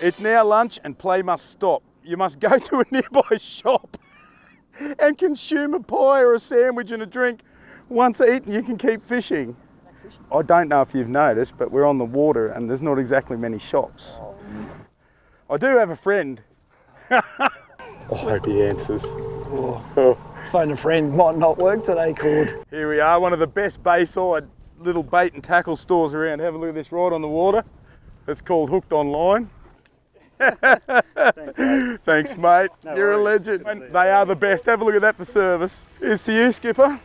It's now lunch and play must stop. You must go to a nearby shop and consume a pie or a sandwich and a drink. Once eaten, you can keep fishing. I don't know if you've noticed, but we're on the water and there's not exactly many shops. I do have a friend. I hope he answers. Phone a friend might not work today, Cord. Here we are, one of the best bayside little bait and tackle stores around. Have a look at this right on the water. It's called Hooked Online. Thanks, mate. Thanks, mate. No You're worries. a legend. They are the best. Have a look at that for service. Here's to you, Skipper.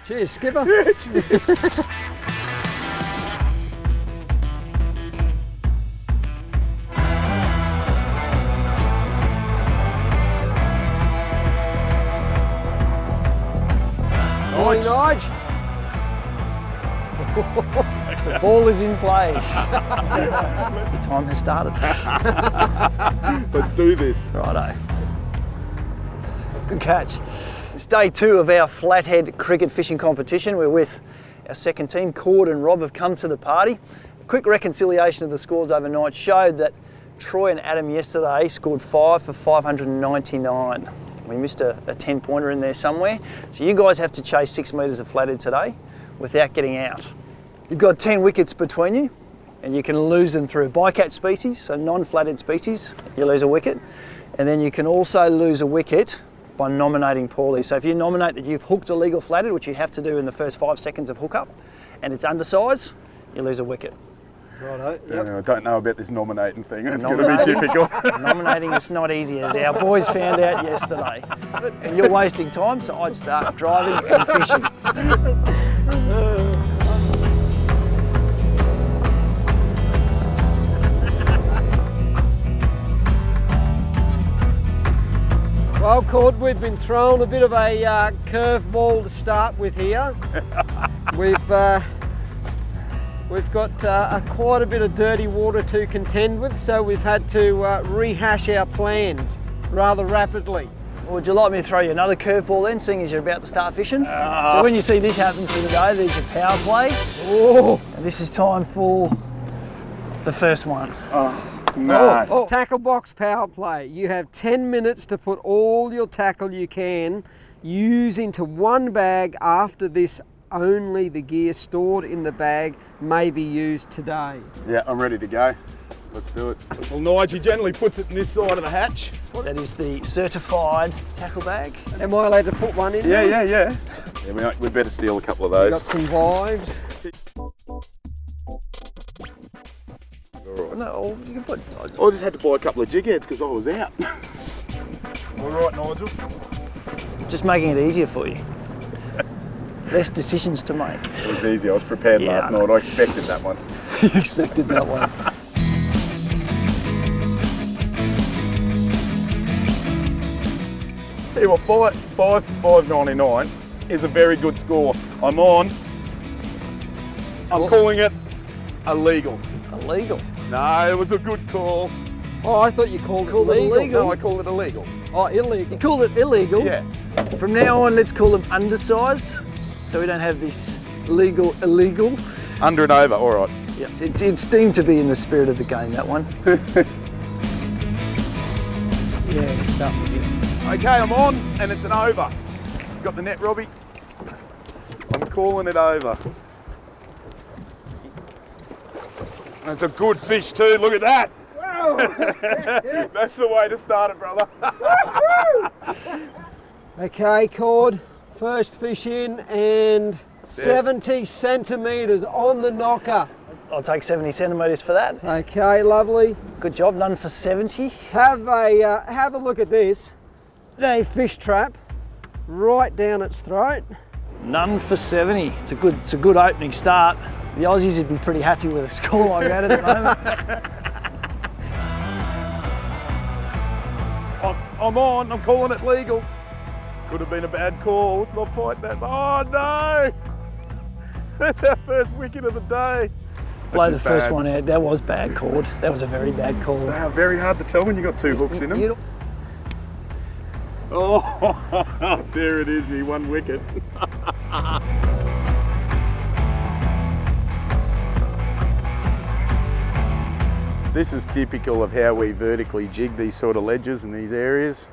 Cheers, Skipper. Cheers. Morning, Nige. The ball is in play. The time has started. Let's do this. Righto. Good catch. It's day 2 of our Flathead cricket fishing competition. We're with our second team. Cord and Rob have come to the party. A quick reconciliation of the scores overnight showed that Troy and Adam yesterday scored 5 for 599. We missed a 10-pointer in there somewhere. So you guys have to chase 6 metres of flathead today without getting out. You've got 10 wickets between you and you can lose them through bycatch species, so non-flathead species, you lose a wicket. And then you can also lose a wicket by nominating poorly. So if you nominate that you've hooked a legal flathead, which you have to do in the first 5 seconds of hookup, and it's undersize, you lose a wicket. Righto. Yep. I don't know about this nominating thing. It's going to be difficult. Nominating is not easy, as our boys found out yesterday. And you're wasting time, so I'd start driving and fishing. Well, Cord, we've been thrown a bit of a curveball to start with here. We've got quite a bit of dirty water to contend with, so we've had to rehash our plans rather rapidly. Would you like me to throw you another curveball then, seeing as you're about to start fishing? So when you see this happen for the day, there's your power play. Oh! And this is time for the first one. No. Tackle box power play. You have 10 minutes to put all your tackle you can use into one bag. After this, only the gear stored in the bag may be used today. Yeah, I'm ready to go. Let's do it. Well, Nige generally puts it in this side of the hatch. That is the certified tackle bag. Am I allowed to put one in there? Yeah, we better steal a couple of those. Got some vibes. No, you can put. I just had to buy a couple of jig heads because I was out. All right, Nigel. Just making it easier for you. Less decisions to make. It was easy. I was prepared last night. I expected that one. You expected that one. Tell you what, 5 for 599 is a very good score. I'm calling it illegal. Illegal. No, it was a good call. Oh, I thought you called it illegal. illegal. No, I call it illegal. Oh, illegal. You called it illegal. Yeah. From now on, let's call them undersize, so we don't have this legal, illegal. Under and over, all right. Yes, it's deemed to be in the spirit of the game, that one. Yeah, good stuff with you. Okay, I'm on, and it's an over. Got the net, Robbie? I'm calling it over. And it's a good fish too, look at that. Wow. That's the way to start it, brother. Okay, Cord, first fish in and 70 centimetres on the knocker. I'll take 70 centimetres for that. Okay, lovely. Good job, none for 70. Have a look at this. A fish trap right down its throat. None for 70. It's a good opening start. The Aussies would be pretty happy with a score like that at the moment. I'm on, I'm calling it legal. Could have been a bad call, let's not fight that. Oh no! That's our first wicket of the day. Blow the first one out. That was bad, Cord. That was a very bad call. Wow, very hard to tell when you got 2 hooks in them. Oh, there it is, me 1 wicket. This is typical of how we vertically jig these sort of ledges in these areas.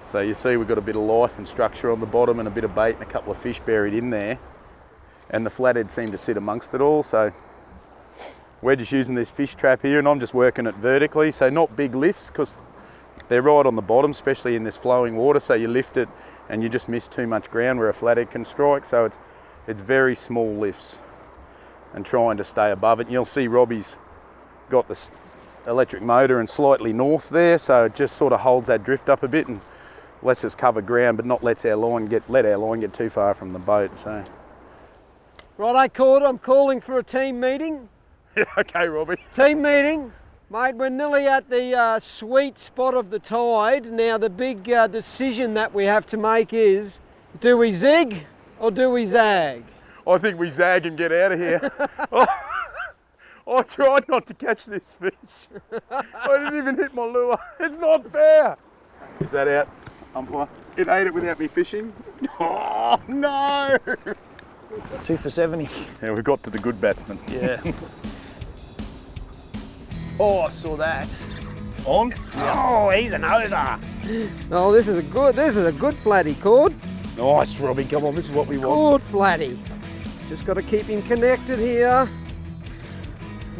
So you see we've got a bit of life and structure on the bottom and a bit of bait and a couple of fish buried in there. And the flathead seem to sit amongst it all. So we're just using this fish trap here and I'm just working it vertically. So not big lifts because they're right on the bottom, especially in this flowing water. So you lift it and you just miss too much ground where a flathead can strike. So it's very small lifts and trying to stay above it. And you'll see Robbie's got this electric motor and slightly north there. So it just sort of holds that drift up a bit and lets us cover ground, but not let our line get too far from the boat. So. Righto, Cord, I'm calling for a team meeting. Yeah, okay, Robbie. Team meeting. Mate, we're nearly at the sweet spot of the tide. Now the big decision that we have to make is, do we zig or do we zag? I think we zag and get out of here. I tried not to catch this fish. I didn't even hit my lure. It's not fair. Is that out, umpire? It ate it without me fishing. Oh, no. 2 for 70. Yeah, we got to the good batsman. Yeah. Oh, I saw that. On? Oh, he's an over. Oh, this is a good flatty, Cord. Nice, Robbie. Come on, this is what we want. Good flatty. Just got to keep him connected here.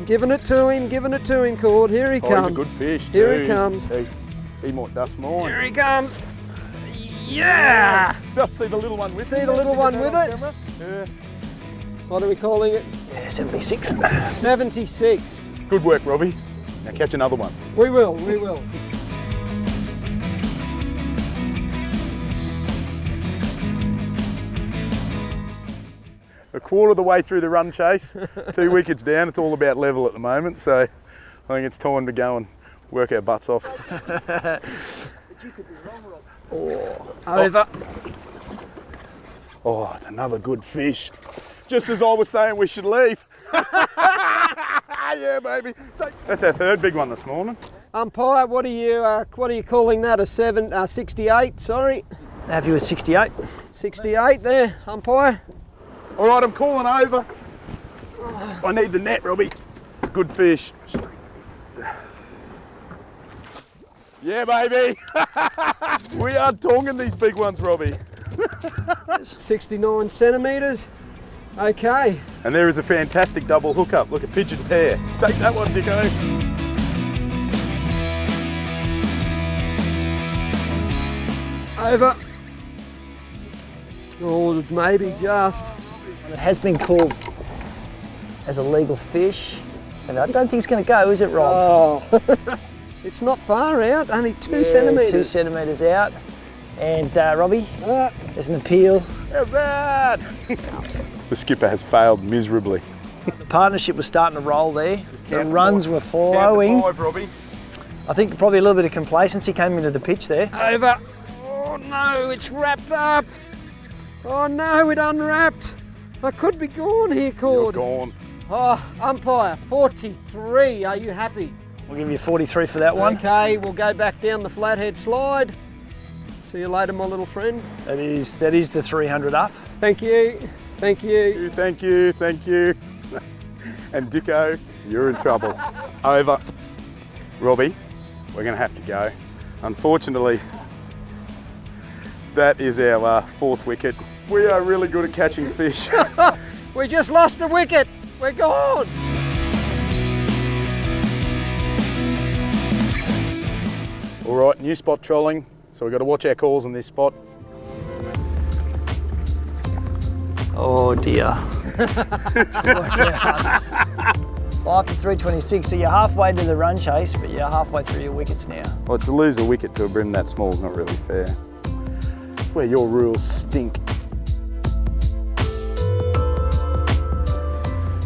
Giving it to him, Cord. Here he comes. He's a good fish. Here too. he comes. He might dust mine. Here he comes. Yeah! I see the little one with See the little one with it? Yeah. What are we calling it? Yeah, 76. 76. Good work, Robbie. Now catch another one. We will. A quarter of the way through the run chase, 2 wickets down. It's all about level at the moment, so I think it's time to go and work our butts off. Over. Oh, it's another good fish. Just as I was saying we should leave. Yeah, baby. That's our third big one this morning. Umpire, what are you calling that? A 68? Sorry, Happy with 68. 68 there, umpire. All right, I'm calling over. I need the net, Robbie. It's good fish. Yeah, baby. We are tonguing these big ones, Robbie. 69 centimetres. Okay. And there is a fantastic double hookup. Look, a pigeon pair. Take that one, Dicko. Over. Or maybe just. It has been called as a legal fish, and I don't think it's going to go, is it, Rob? Oh. It's not far out, only 2 centimetres. 2 centimetres out. And Robbie, there's an appeal. How's that? The skipper has failed miserably. The partnership was starting to roll there. The runs were flowing. Count to 5, Robbie. I think probably a little bit of complacency came into the pitch there. Over. Oh no, it's wrapped up. Oh no, it unwrapped. I could be gone here, Cord. You're gone. Oh, umpire, 43. Are you happy? We'll give you 43 for that one. Okay, we'll go back down the Flathead slide. See you later, my little friend. That is the 300 up. Thank you. Thank you. Thank you, thank you. And Dicko, you're in trouble. Over. Robbie, we're going to have to go. Unfortunately, that is our 4th wicket. We are really good at catching fish. We just lost a wicket. We're gone. All right, new spot trolling. So we've got to watch our calls on this spot. Oh dear. 5 for 326, so you're halfway to the run chase, but you're halfway through your wickets now. Well, to lose a wicket to a brim that small is not really fair. That's where your rules stink.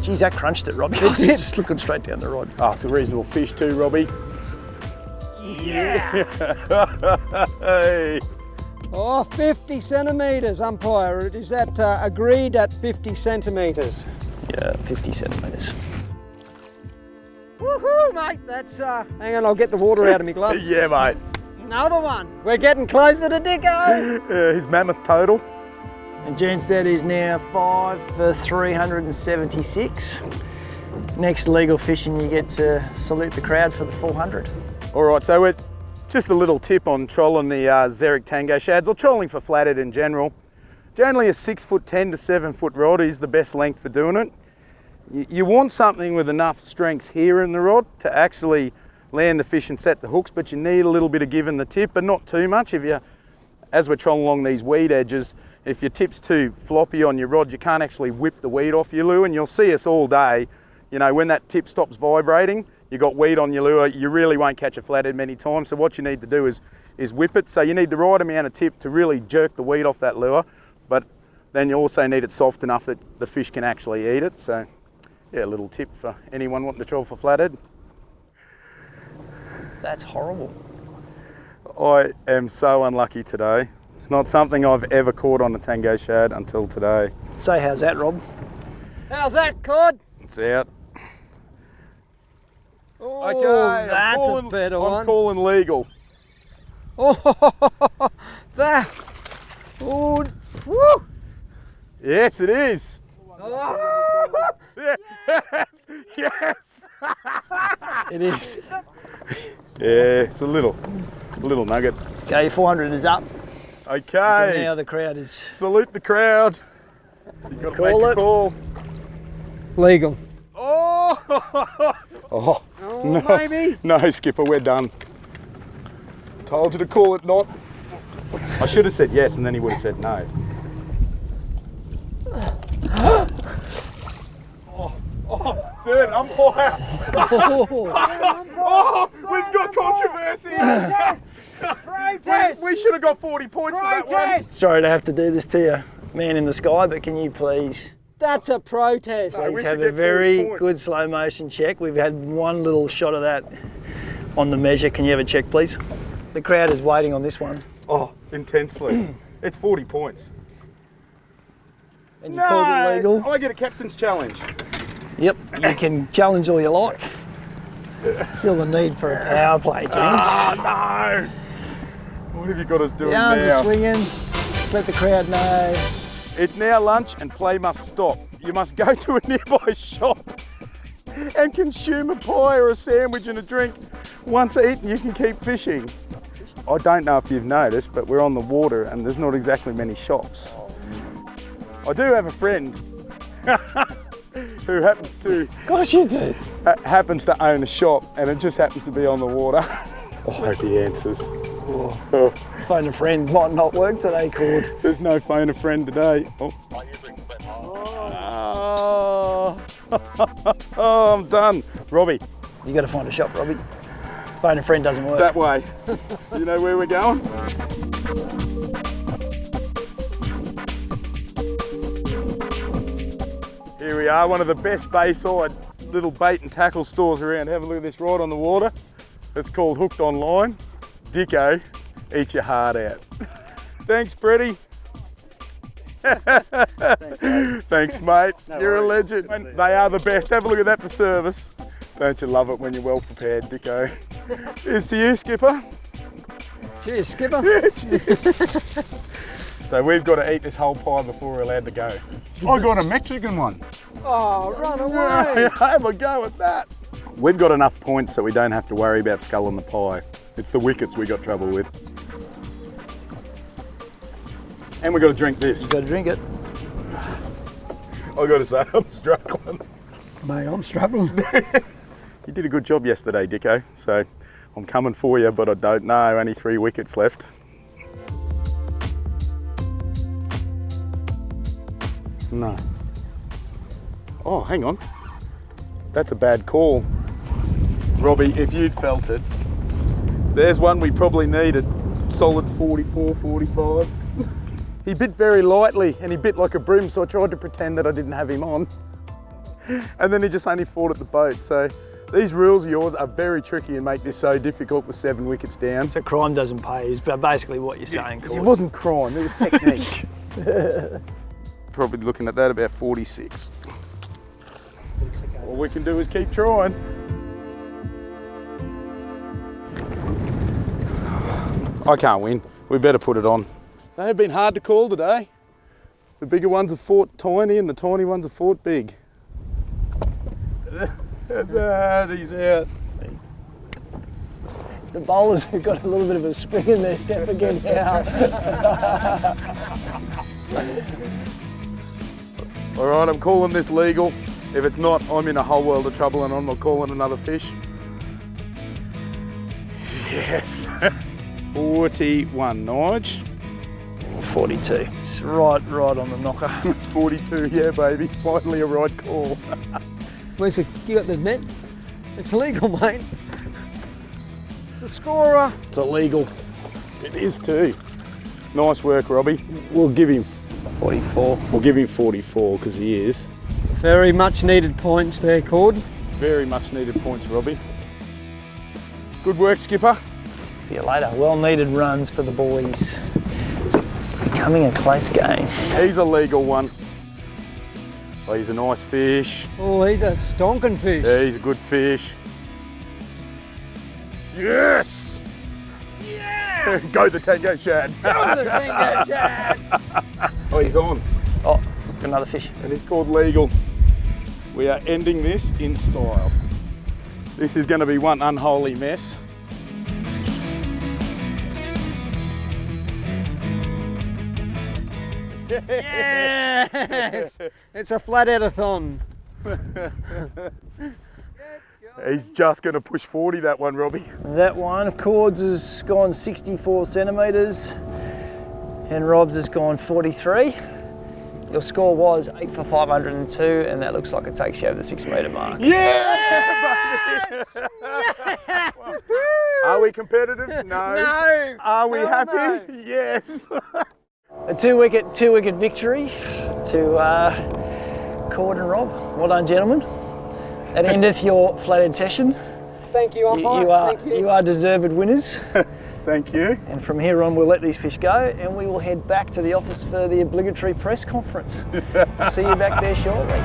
Geez, that crunched it, Robbie. I was just looking straight down the rod. Oh, it's a reasonable fish too, Robbie. Yeah. Hey. Oh, 50 centimetres, umpire. Is that agreed at 50 centimetres? Yeah, 50 centimetres. Woohoo, mate. That's, hang on, I'll get the water out of my glove. Yeah, mate. Another one. We're getting closer to Dicko. His mammoth total. And Jen's that is now 5 for 376. Next legal fishing, you get to salute the crowd for the 400. All right, so we're just a little tip on trolling the Xeric Tango shads, or trolling for flathead in general. Generally a 6'10" to 7 foot rod is the best length for doing it. You want something with enough strength here in the rod to actually land the fish and set the hooks, but you need a little bit of give in the tip, but not too much. As we're trolling along these weed edges, if your tip's too floppy on your rod, you can't actually whip the weed off your lure, and you'll see us all day. You know, when that tip stops vibrating, you got weed on your lure, you really won't catch a flathead many times. So what you need to do is whip it. So you need the right amount of tip to really jerk the weed off that lure, but then you also need it soft enough that the fish can actually eat it. So yeah, a little tip for anyone wanting to troll for flathead. That's horrible. I am so unlucky today. It's not something I've ever caught on a tango shad until today. So how's that, Rob? How's that, Cod? It's out. Oh, Okay, that's a better one. I'm calling legal. Oh, that. Oh, woo. Yes, it is. Oh. Yes, yes. It is. Yeah, it's a little nugget. Okay, 400 is up. Okay. Now the crowd is Salute the crowd. You got to Call make a it. call. Legal. Oh. Oh. Oh, No. maybe. No, Skipper, we're done. Told you to call it not. I should have said yes, and then he would have said no. Third umpire. Oh, we've got controversy. We should have got 40 points for that one. sorry to have to do this to you, man in the sky, but can you please That's a protest. No, we should have get a very 40 points. good slow motion check? We've had one little shot of that on the measure. Can you have a check, please? The crowd is waiting on this one. Oh, intensely. It's 40 points. And you called it legal. I get a captain's challenge. Yep, you can challenge all you like. Feel the need for a power play, gents. Ah, no. What have you got us doing The arms are now? swinging. Just let the crowd know. It's now lunch and play must stop. You must go to a nearby shop and consume a pie or a sandwich and a drink. Once eaten, you can keep fishing. I don't know if you've noticed, but we're on the water and there's not exactly many shops. I do have a friend who happens to Gosh, you do. happens to own a shop, and it just happens to be on the water. I hope he answers. Oh, Phone a friend might not work today, Cord. there's no phone a friend today. Oh. Oh, I'm done. Robbie, You got to find a shop, Robbie. Phone a friend doesn't work. that way. You know where we're going? Here we are, one of the best bayside little bait and tackle stores around. Have a look at this rod on the water. It's called Hooked Online. Dicko, eat your heart out. Thanks, Brady. Thanks, mate. You're a legend. They are the best. Have a look at that for service. Don't you love it when you're well prepared, Dicko? Here's to you, Skipper. Cheers, Skipper. So we've got to eat this whole pie before we're allowed to go. I got a Mexican one. Oh, run away. Have a go at that. We've got enough points so we don't have to worry about sculling the pie. It's the wickets we got trouble with. And we've got to drink this. You got to drink it. I've got to say, I'm struggling. Mate, I'm struggling. You did a good job yesterday, Dicko. So I'm coming for you, but I don't know. Only 3 wickets left. No. Oh, hang on. That's a bad call. Robbie, if you'd felt it, there's one we probably needed. Solid 44, 45. He bit very lightly and he bit like a broom, so I tried to pretend that I didn't have him on. And then he just only fought at the boat. So these rules of yours are very tricky and make this so difficult with 7 wickets down. So crime doesn't pay is basically what you're saying, It Cord. wasn't crime, it was technique. Probably looking at that about 46. All we can do is keep trying. I can't win. We better put it on. They have been hard to call today. The bigger ones have fought tiny and the tiny ones have fought big. He's out. The bowlers have got a little bit of a spring in their step again now. All right, I'm calling this legal. If it's not, I'm in a whole world of trouble and I'm not calling another fish. Yes. 41, Nige. 42. It's right on the knocker. 42, yeah, baby. Finally a right call. Where's the, you got the net? It's legal, mate. It's a scorer. It's illegal. It is too. Nice work, Robbie. We'll give him 44. We'll give him 44 because he is. Very much needed points there, Cord. Very much needed points, Robbie. Good work, skipper. See you later. Well needed runs for the boys. It's becoming a close game. He's a legal one. Oh, he's a nice fish. Oh, he's a stonking fish. Yeah, he's a good fish. Yes! Yeah! Go the Tango Shad. Go the Tango Shad. Oh, he's on. Oh, another fish. And it's called legal. We are ending this in style. This is going to be one unholy mess. Yes! It's a flathead-a-thon. He's just going to push 40, that one, Robbie. That one of Cord's has gone 64 centimetres and Rob's has gone 43. Your score was 8 for 502 and that looks like it takes you over the 6 metre mark. Yes! Yes! Are we competitive? No. No. Are we happy? No. Yes. A two wicket victory to Cord and Rob. Well done, gentlemen. That endeth your flathead session. Thank you, umpire. Thank you. You are deserved winners. Thank you. And from here on, we'll let these fish go and we will head back to the office for the obligatory press conference. See you back there shortly.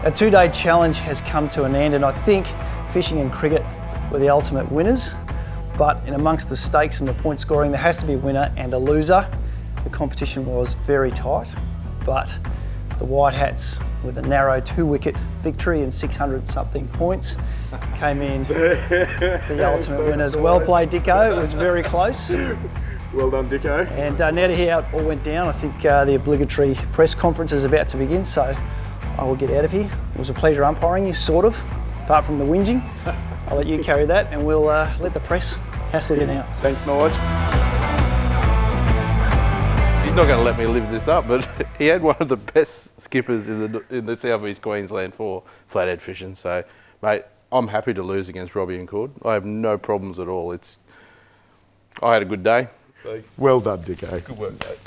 Our 2-day challenge has come to an end and I think fishing and cricket were the ultimate winners. But in amongst the stakes and the point scoring, there has to be a winner and a loser. The competition was very tight, but the White Hats with a narrow 2-wicket victory and 600 something points came in the ultimate winners. Well played, Dicko. It was very close. Well done, Dicko. And now to hear how it all went down, I think the obligatory press conference is about to begin, so I will get out of here. It was a pleasure umpiring you, sort of, apart from the whinging. I'll let you carry that and we'll let the press hassle you now. Thanks, Nige. He's not going to let me live this up, but he had one of the best skippers in the South East Queensland for flathead fishing. So, mate, I'm happy to lose against Robbie and Cord. I have no problems at all. I had a good day. Thanks. Well done, Dicko. Good work, mate.